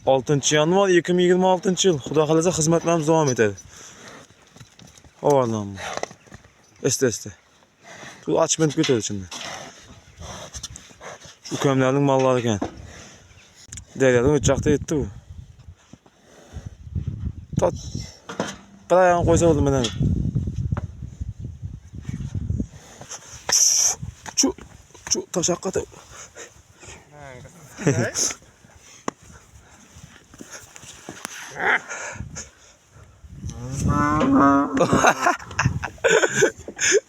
6 yanvar 2026 yıl. Xudo xolasa xizmatlarimiz davom etadi. Ovalanma. Este. Bu açment kötüydü şimdi. Şu kömlerning malları ekan. Deryadan o'chaqda yetdi bu. Tot. Bir ayağını qo'ysa bo'ldi mana. Şu taşakkatı.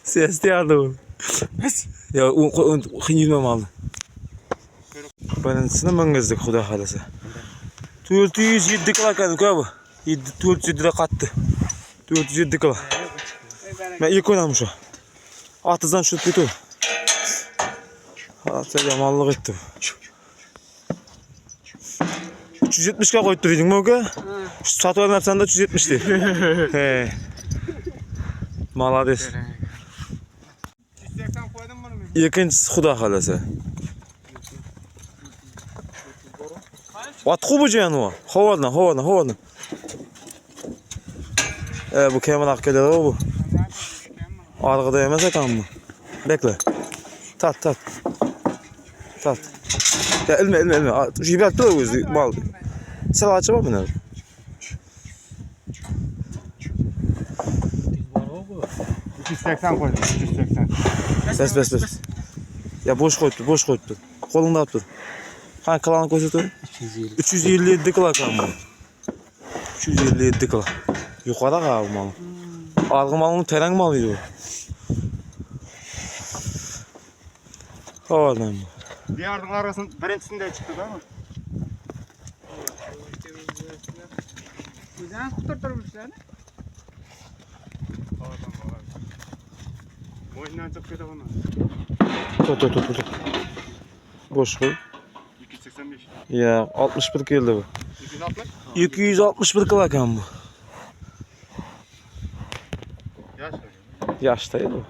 Ses diyardı bu. Ya xiyilmem aldı. Birincisini mingizdik Xudo xolasa. 407 kilo ekan bu. 407 lira qattı. 407 kilo. Ben ilk oynadım şu. Atızdan şut bitti. Hatta yamanlık etti. 370 ga qo'yib turiding mi oka? Sotib olmabsan da 370 deydi. He. Malades. 180 qo'ydim buni. Ikkinchisi Xudo xolasa. Otqu bu jani o. Havodan. Bu kemalak keladi bu. Arqada emas ekan bu. Bekle. Tat. Ya ilme. Jibat da o'zi mal. Sen açma mı ne? 280 qo'ydim. 280. Bes. Ya boş koydu. Kolunda at dur. Ha kalanı koydu. 357 kilo kan bu. 357 kilo. Yukarıda abi mal. Argı malının teren malıydı bu. Havadan bu. Diyardın arasın birincisinde çıktı değil mi? Güzel kurtarmışlar. Oyundan çok kötü bana. Tut. Boş koy. 285. Ya 61 geldi bu. 260. 261 kilo kan bu. Yaş. Yaştaydı bu.